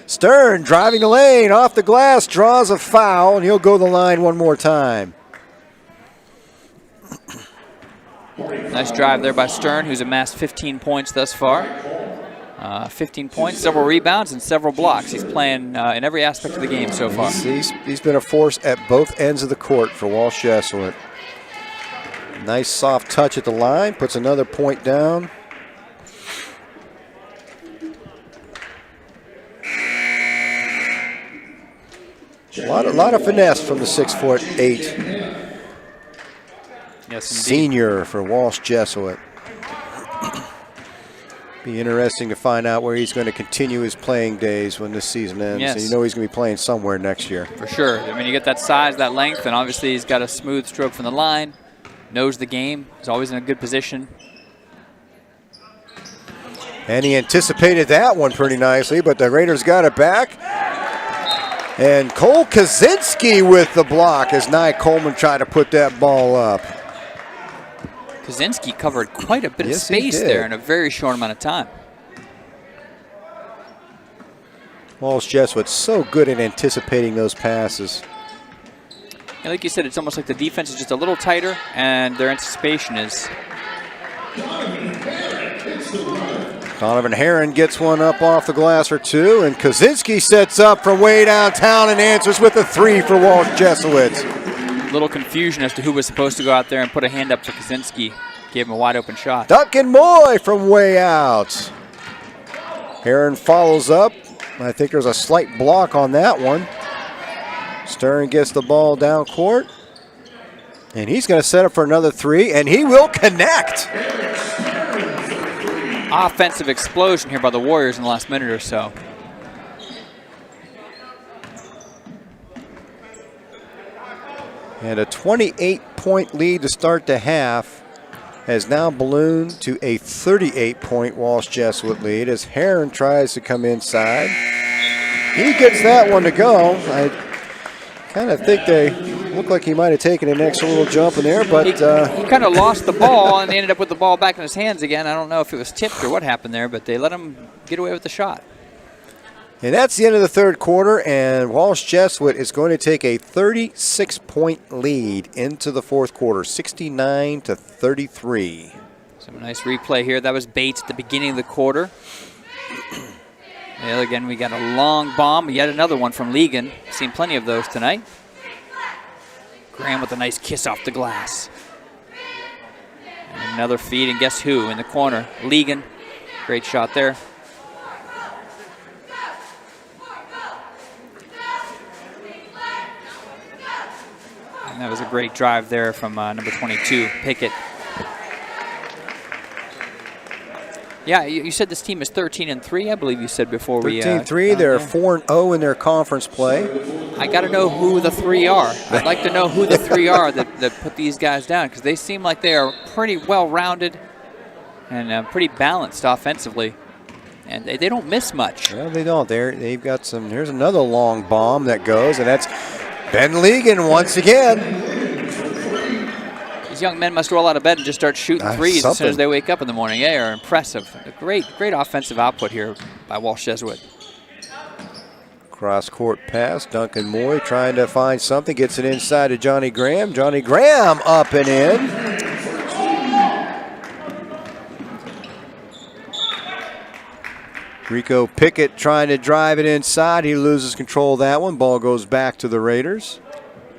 Stern driving the lane, off the glass, draws a foul, and he'll go the line one more time. Nice drive there by Stern, who's amassed 15 points thus far. 15 points, several rebounds, and several blocks. He's playing in every aspect of the game so far. He's been a force at both ends of the court for Walsh Jesuit. Nice soft touch at the line, puts another point down. A lot of finesse from the 6'8" yes, senior for Walsh Jesuit. Be interesting to find out where he's going to continue his playing days when this season ends. Yes. And you know he's going to be playing somewhere next year. For sure. I mean, you get that size, that length, and obviously he's got a smooth stroke from the line, knows the game, is always in a good position. And he anticipated that one pretty nicely, but the Raiders got it back. And Cole Kaczynski with the block as Nye Coleman tried to put that ball up. Kaczynski covered quite a bit of space there in a very short amount of time. Walsh Jesuit's so good at anticipating those passes. And like you said, it's almost like the defense is just a little tighter, and their anticipation is. Donovan Heron gets one up off the glass for 2, and Kaczynski sets up from way downtown and answers with a 3 for Walsh Jesuit. Little confusion as to who was supposed to go out there and put a hand up for Kaczynski. Gave him a wide open shot. Duncan Moy from way out. Heron follows up. I think there's a slight block on that one. Stern gets the ball down court. And he's going to set up for another 3, and he will connect. Offensive explosion here by the Warriors in the last minute or so. And a 28-point lead to start the half has now ballooned to a 38-point Walsh Jesuit lead as Heron tries to come inside. He gets that one to go. I kind of think they looked like he might have taken an extra little jump in there, but... He kind of lost the ball and ended up with the ball back in his hands again. I don't know if it was tipped or what happened there, but they let him get away with the shot. And that's the end of the third quarter, and Walsh Jesuit is going to take a 36-point lead into the fourth quarter, 69-33. Some nice replay here. That was Bates at the beginning of the quarter. Well, again, we got a long bomb, yet another one from Legan. Seen plenty of those tonight. Graham with a nice kiss off the glass. And another feed, and guess who in the corner? Legan. Great shot there. And that was a great drive there from number 22, Pickett. Yeah, you said this team is 13-3, I believe you said before we... 13-3, they're 4-0 in their conference play. I got to know who the 3 are. I'd like to know who the 3 are that put these guys down, because they seem like they are pretty well-rounded and pretty balanced offensively. And they don't miss much. Well, they don't. They've got some... Here's another long bomb that goes, and that's Ben Legan once again. These young men must roll out of bed and just start shooting threes as soon as they wake up in the morning. They are impressive. A great offensive output here by Walsh Jesuit. Cross-court pass. Duncan Moy trying to find something. Gets it inside to Johnny Graham. Johnny Graham up and in. Rico Pickett trying to drive it inside. He loses control of that one. Ball goes back to the Raiders.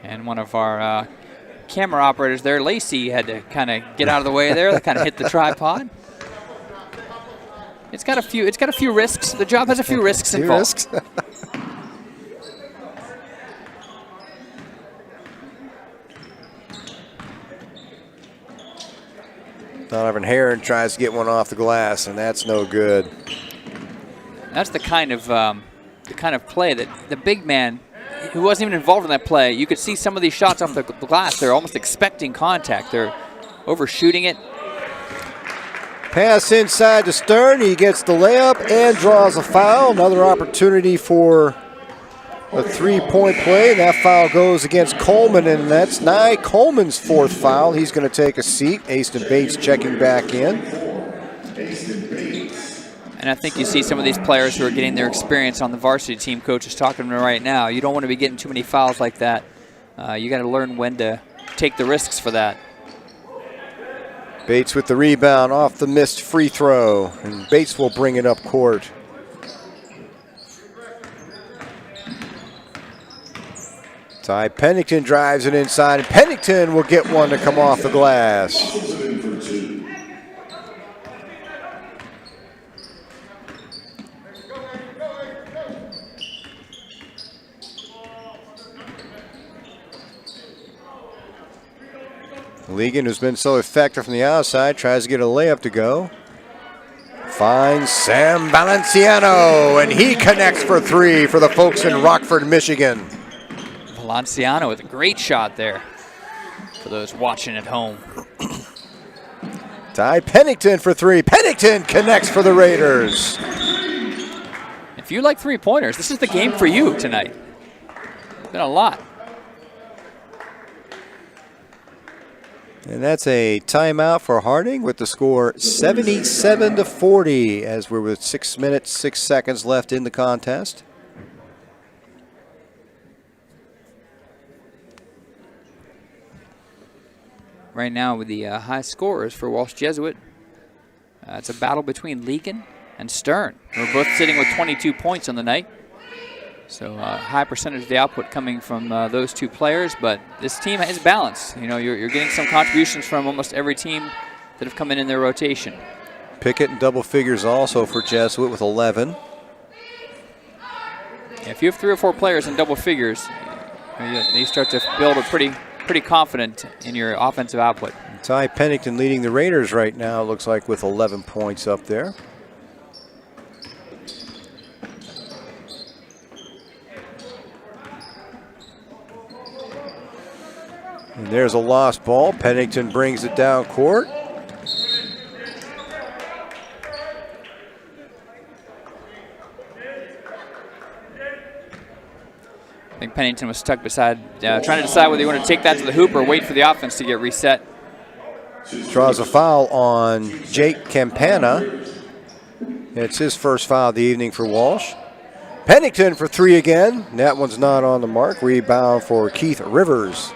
And one of our camera operators there, Lacey, had to kind of get out of the way there. They kind of hit the tripod. It's got a few risks. The job has a few risks involved. Donovan Heron tries to get one off the glass, and that's no good. That's the kind of play that the big man, who wasn't even involved in that play, you could see some of these shots off the glass. They're almost expecting contact. They're overshooting it. Pass inside to Stern. He gets the layup and draws a foul. Another opportunity for a three-point play. That foul goes against Coleman, and that's Nye Coleman's fourth foul. He's going to take a seat. Aston Bates checking back in. And I think you see some of these players who are getting their experience on the varsity team. Coach is talking to them right now. You don't want to be getting too many fouls like that. You got to learn when to take the risks for that. Bates with the rebound off the missed free throw, and Bates will bring it up court. Ty Pennington drives it inside, and Pennington will get one to come off the glass. Legan, who's been so effective from the outside, tries to get a layup to go. Finds Sam Valenciano, and he connects for three for the folks in Rockford, Michigan. Valenciano with a great shot there for those watching at home. Ty Pennington for three. Pennington connects for the Raiders. If you like three-pointers, this is the game for you tonight. Been a lot. And that's a timeout for Harding with the score 77-40 as we're with 6 minutes, 6 seconds left in the contest. Right now with the high scorers for Walsh Jesuit, it's a battle between Legan and Stern. We're both sitting with 22 points on the night. So high percentage of the output coming from those two players, but this team is balanced. You know, you're getting some contributions from almost every team that have come in their rotation. Pickett in double figures also for Jesuit with 11. If you have 3 or 4 players in double figures, you start to build a pretty confident in your offensive output. Ty Pennington leading the Raiders right now, looks like, with 11 points up there. And there's a lost ball. Pennington brings it down court. I think Pennington was stuck beside, trying to decide whether he wanted to take that to the hoop or wait for the offense to get reset. Draws a foul on Jake Campana. It's his first foul of the evening for Walsh. Pennington for three again. That one's not on the mark. Rebound for Keith Rivers.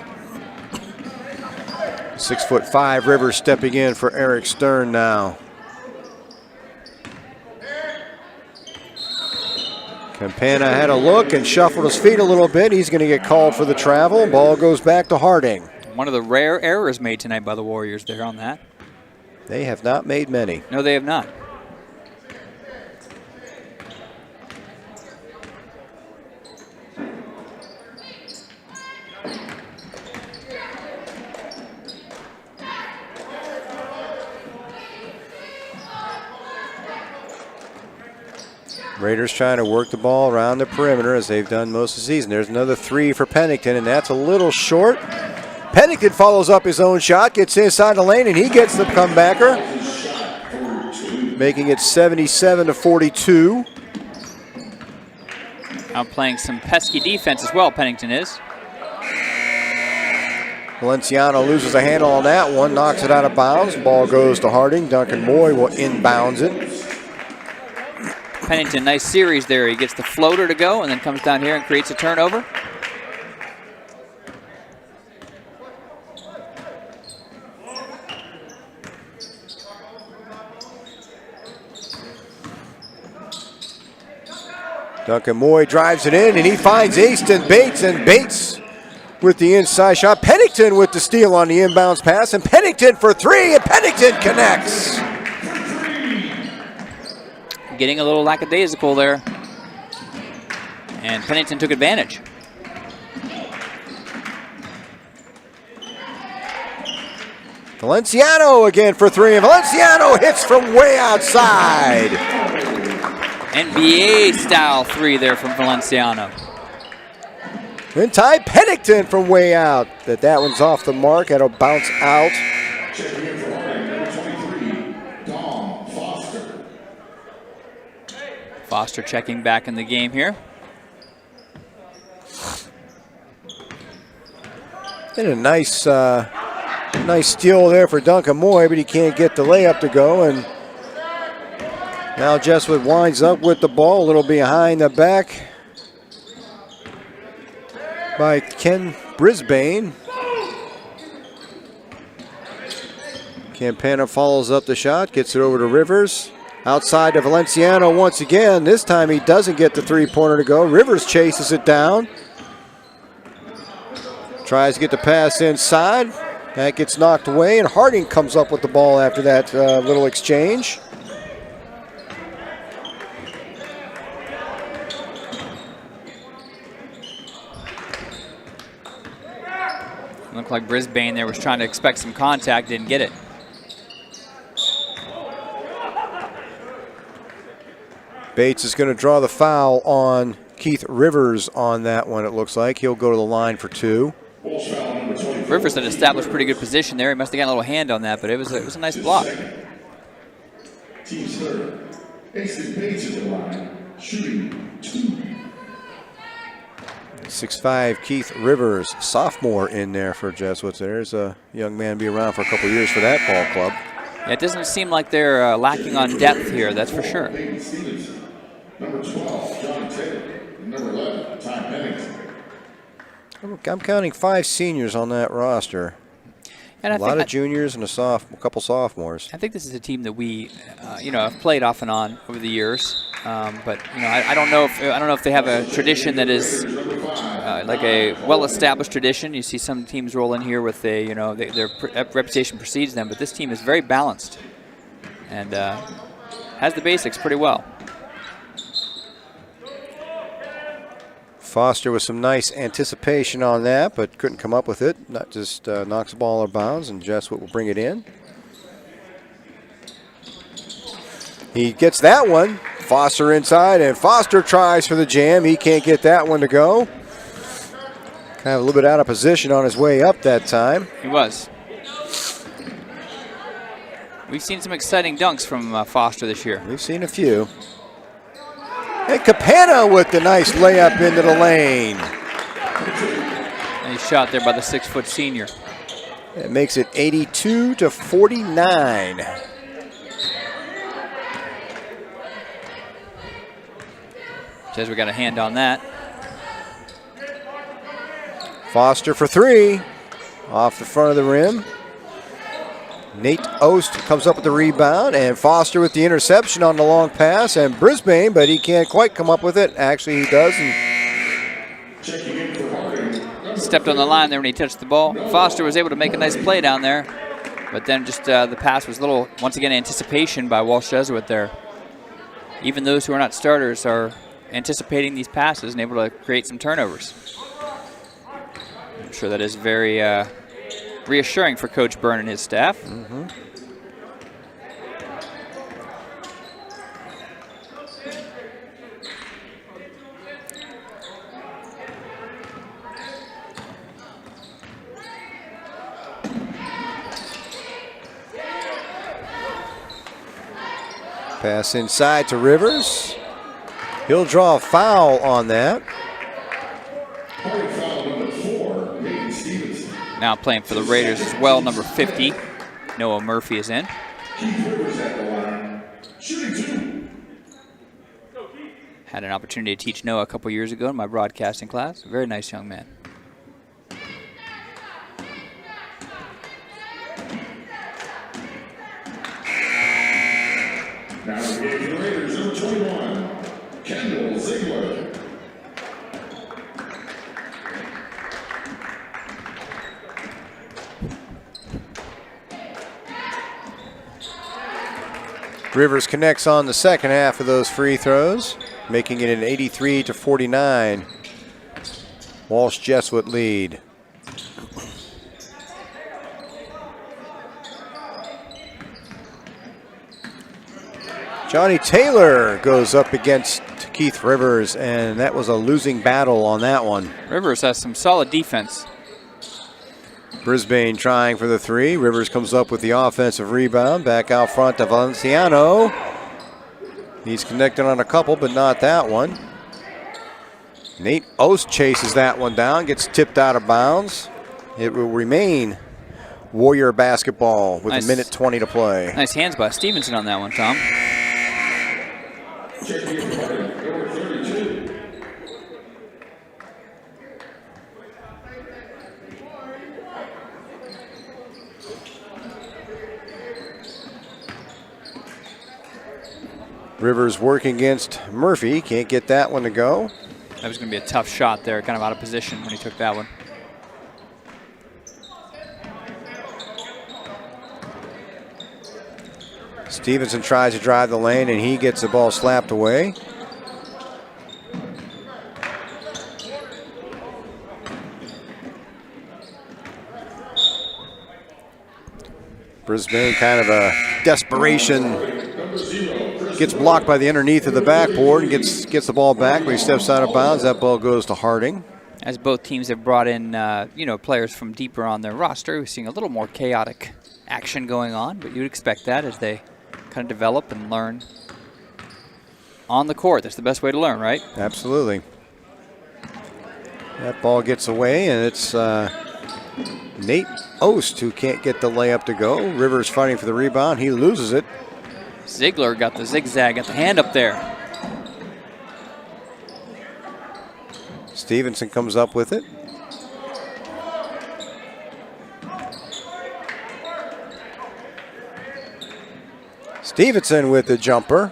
6'5" Rivers stepping in for Eric Stern now. Campana had a look and shuffled his feet a little bit. He's going to get called for the travel. Ball goes back to Harding. One of the rare errors made tonight by the Warriors there on that. They have not made many. No, they have not. Raiders trying to work the ball around the perimeter as they've done most of the season. There's another three for Pennington, and that's a little short. Pennington follows up his own shot, gets inside the lane, and he gets the comebacker, making it 77-42. Out playing some pesky defense as well, Pennington is. Valenciano loses a handle on that one, knocks it out of bounds. Ball goes to Harding. Duncan Moy will inbounds it. Pennington, nice series there. He gets the floater to go and then comes down here and creates a turnover. Duncan Moy drives it in, and he finds Aston Bates, and Bates with the inside shot. Pennington with the steal on the inbounds pass, and Pennington for three, and Pennington connects. Getting a little lackadaisical there. And Pennington took advantage. Valenciano again for three, and Valenciano hits from way outside. NBA style three there from Valenciano. And Ty Pennington from way out. That one's off the mark. That'll bounce out. Checking in for Harding, number 23, Dom Foster. Foster checking back in the game here. And a nice steal there for Duncan Moy, but he can't get the layup to go. And now Jesuit winds up with the ball, a little behind the back by Ken Brisbane. Campana follows up the shot, gets it over to Rivers. Outside to Valenciano once again. This time he doesn't get the three-pointer to go. Rivers chases it down. Tries to get the pass inside. That gets knocked away, and Harding comes up with the ball after that little exchange. Looked like Brisbane there was trying to expect some contact, didn't get it. Bates is going to draw the foul on Keith Rivers on that one, it looks like. He'll go to the line for two. Rivers had established pretty good position there. He must have gotten a little hand on that, but it was a nice block. Team's third. Aston Bates at the line, shooting 2. 6'5" Keith Rivers, sophomore in there for Jesuits. There's a young man be around for a couple years for that ball club. Yeah, it doesn't seem like they're lacking on depth here, that's for sure. Number 12, John Taylor. Number 11, Ty Pennington. I'm counting 5 seniors on that roster. And a lot of juniors and a couple sophomores. I think this is a team that we, have played off and on over the years. But I don't know if they have a tradition that is like a well-established tradition. You see some teams roll in here with their reputation precedes them, but this team is very balanced and has the basics pretty well. Foster with some nice anticipation on that, but couldn't come up with it. Not just knocks the ball out of bounds, and Jesuit will bring it in. He gets that one. Foster inside, and Foster tries for the jam. He can't get that one to go. Kind of a little bit out of position on his way up that time. He was. We've seen some exciting dunks from Foster this year. We've seen a few. And Campana with the nice layup into the lane. Nice shot there by the 6-foot senior. It makes it 82-49. Says we got a hand on that. Foster for three. Off the front of the rim. Nate Ost comes up with the rebound, and Foster with the interception on the long pass, and Brisbane, but he can't quite come up with it. Actually, he does. Stepped on the line there when he touched the ball. Foster was able to make a nice play down there, but then just the pass was a little, once again, anticipation by Walsh Jesuit there. Even those who are not starters are anticipating these passes and able to create some turnovers. I'm sure that is very reassuring for Coach Byrne and his staff. Mm-hmm. Pass inside to Rivers. He'll draw a foul on that. Foul number 4, Peyton Stevenson. now playing for the Raiders as well, number 50. Noah Murphy is in. Keith Rivers at the line, shooting 2. Had an opportunity to teach Noah a couple years ago in my broadcasting class. Very nice young man. Now the game for the Raiders, number 21, Kendall Ziegler. Rivers connects on the second half of those free throws, making it an 83-49 Walsh Jesuit lead. Johnny Taylor goes up against Keith Rivers, and that was a losing battle on that one. Rivers has some solid defense. Brisbane trying for the three. Rivers comes up with the offensive rebound. Back out front to Valenciano. He's connected on a couple, but not that one. Nate Ost chases that one down, gets tipped out of bounds. It will remain Warrior basketball with a minute 20 to play. Nice hands by Stevenson on that one, Tom. Number 32. Rivers working against Murphy. Can't get that one to go. That was going to be a tough shot there, kind of out of position when he took that one. Stevenson tries to drive the lane, and he gets the ball slapped away. Brisbane kind of a desperation. Gets blocked by the underneath of the backboard and gets the ball back, but he steps out of bounds. That ball goes to Harding. As both teams have brought in, players from deeper on their roster, we're seeing a little more chaotic action going on, but you'd expect that as they kind of develop and learn on the court. That's the best way to learn, right? Absolutely. That ball gets away, and it's Nate Ost who can't get the layup to go. Rivers fighting for the rebound. He loses it. Ziegler got the zigzag at the hand up there. Stevenson comes up with it. Stevenson with the jumper.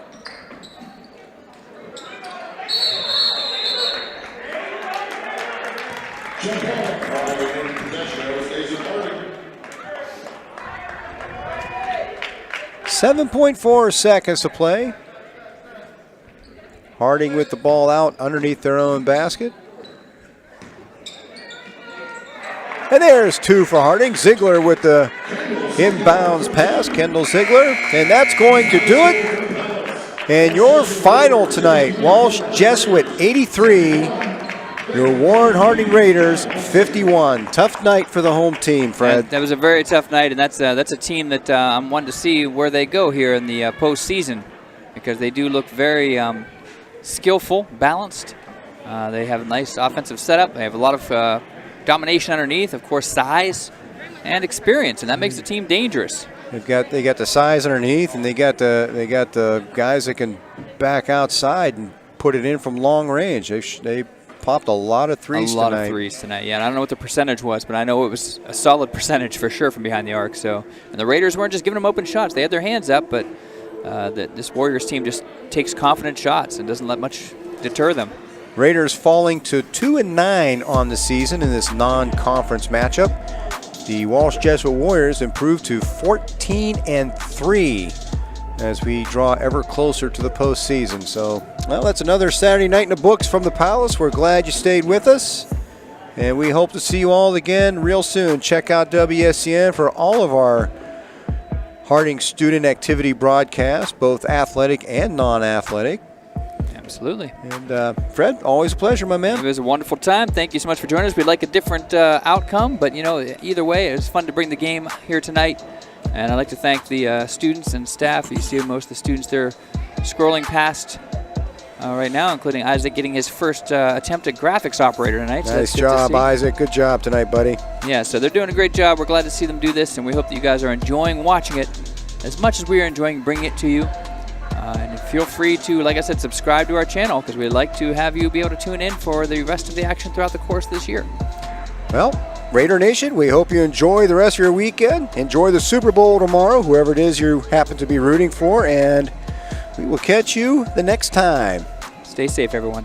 Jump ball, in possession, stays with Harding. 7.4 seconds to play. Harding with the ball out underneath their own basket. And there's two for Harding. Ziegler with the inbounds pass, Kendall Ziegler. And that's going to do it. And your final tonight, Walsh Jesuit 83, your Warren Harding Raiders 51. Tough night for the home team, Fred. That was a very tough night, and that's a team that I'm wanting to see where they go here in the postseason, because they do look very skillful, balanced. They have a nice offensive setup. They have a lot of domination underneath, of course, size and experience, and that makes the team dangerous. They got the size underneath, and they got the guys that can back outside and put it in from long range. They popped a lot of threes tonight. A lot of threes tonight, yeah. And I don't know what the percentage was, but I know it was a solid percentage for sure from behind the arc. So, and the Raiders weren't just giving them open shots; they had their hands up, but this Warriors team just takes confident shots and doesn't let much deter them. Raiders falling to 2-9 on the season in this non-conference matchup. The Walsh Jesuit Warriors improved to 14-3 as we draw ever closer to the postseason. So, well, that's another Saturday night in the books from the Palace. We're glad you stayed with us, and we hope to see you all again real soon. Check out WSCN for all of our Harding student activity broadcasts, both athletic and non-athletic. Absolutely. And Fred, always a pleasure, my man. It was a wonderful time. Thank you so much for joining us. We'd like a different outcome, but either way, it was fun to bring the game here tonight. And I'd like to thank the students and staff. You see most of the students there scrolling past right now, including Isaac getting his first attempt at graphics operator tonight. So Nice job, Isaac. Good job tonight, buddy. Yeah, so they're doing a great job. We're glad to see them do this, and we hope that you guys are enjoying watching it as much as we are enjoying bringing it to you. And feel free to, like I said, subscribe to our channel because we'd like to have you be able to tune in for the rest of the action throughout the course of this year. Well, Raider Nation, we hope you enjoy the rest of your weekend. Enjoy the Super Bowl tomorrow, whoever it is you happen to be rooting for, and we will catch you the next time. Stay safe, everyone.